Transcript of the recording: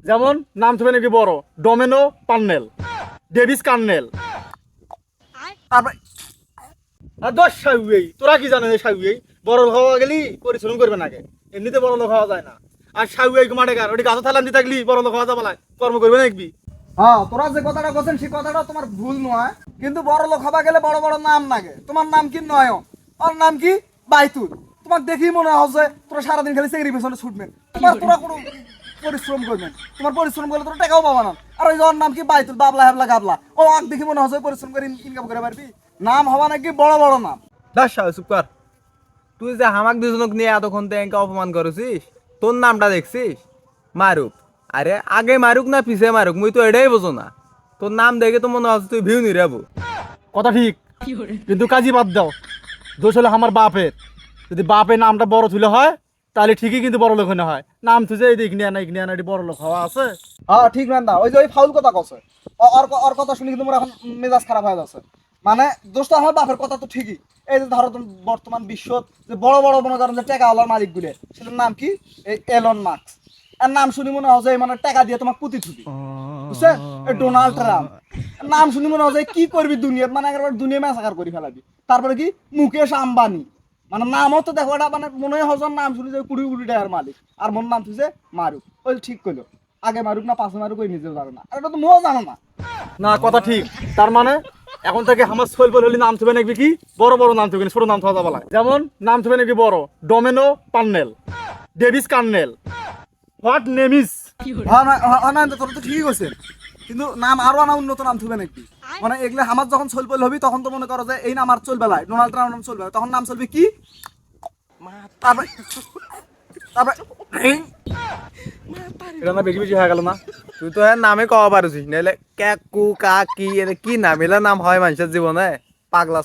যেমন নাম থাকবে নাকি বড়, ডোমেনো পার্নেল, ডেভিস কার্নেল। তারপর আর দশ সাউই, তোরা কি জানিস সাউই? বড় লোক হওয়া গেলি পরিশ্রম করবে নাকি, এমনিতে বড় লোক হওয়া যায় না। আর সাউই মাঠে গার ওটি গাছ থালান দিয়ে থাকলি বড় লোক হওয়া যাবে না, কর্ম করবে নাকি? হ্যাঁ, তোরা যে কথাটা বলছেন সেই কথাটা তোমার ভুল নয়, কিন্তু বড় লোক হবা গেলে বড় বড় নাম লাগে। তোমার নাম কি নয়ন, ওর নাম কি বাইতুল। তোমার দেখি মনে হচ্ছে তোরা সারাদিন খালি চাকরি পেছনে ছুটবেন, তোরা কোনো পরিশ্রম করবেন। তোমার পরিশ্রম করলে তোরা টাকাও পাবা না। আর ওই ওর নাম কি বাইতুল, বাবলা হেবলা গাবলা, ও আগ দেখি মনে হচ্ছে পরিশ্রম করে ইনকাম করে পারবি। নাম হবা নাকি বড় বড় নাম। দাস চুপ কর। তুই যে হামাক দুজনক নিয়ে এতক্ষণ থেকে অপমান করেছিস, তোর নামটা দেখছিস মারুক। আরে আগে মারুক না পিছে মারুক, মুই তো এটাই বোঝো না। তোর নাম দেখে তো মনে হচ্ছে তুই ভিউ নি রেবু। কথা ঠিক, কিন্তু কাজী বাদ দাও। দোষ হলো আমার বাপের। যদি বাপের নামটা বড় তুলে হয় তাহলে ঠিকই কিন্তু বড় লোক হয়। নাম তুই এই দিক নিয়ে না এটি বড় লোক হওয়া আছে। হ্যাঁ ঠিক না, ওই যে ওই ফাউল কথা কছে, ওর কথা শুনে কিন্তু মোর এখন মেজাজ খারাপ হয়ে যাচ্ছে। মানে দোষটা আমার বাপের কথা তো ঠিকই। এই যে ধরো বর্তমান বিশ্ব যে বড় বড় মনে করেন যে টাকাওয়ালার মালিক গুলো, সেটার নাম কি? এই এলন মাস্ক। এর নাম শুনি মনে হয় যে মানে টাকা দিয়ে তোমার পুঁতি থুবি, বুঝছে? এই ডোনাল্ড ট্রাম্প নাম শুনি মনে হয় যে কি করবি দুনিয়া, মানে একবার দুনিয়া ম্যাসাকার করে ফেলাবি। তারপরে কি মুকেশ আম্বানি, মানে নামও তো দেখো এটা মানে মনে হয় হজন নাম শুনি যে কোটি কোটি টাকার মালিক, আর মন নাম তুই মারুক। ওই ঠিক কইলো, আগে মারুক না পাশে মারুক ওই নিজেও জানো না, আর এটা তো মোও জানো না। না কথা ঠিক। তার মানে এখন থেকে আমার সোল বল হলে নাম থাকবে নাকি কি বড় বড় নাম থাকবে, ছোট নাম থাকা যাবে না। যেমন নাম থাকবে নাকি বড়, ডোমেনো Parnell, Davis Carnell. What name is? তোরা তো ঠিকই করছেন, কিন্তু নাম আরো আনা উন্নত নাম থুবে নাকি? মানে এগুলো আমার যখন চলবে হবি তখন তো মনে করো যে এই নাম আর চলবে না, ডোনাল্ড ট্রাম্প নাম চলবে, তখন নাম চলবে কি? তারপরে তারপরে এটা না বেশি বেশি হয়ে গেল না? তুই তো হ্যাঁ নামে কওয়া পারছিস, নাহলে ক্যাকু কাকি এর কি নাম, এলা নাম হয় মানুষের জীবনে পাগলা।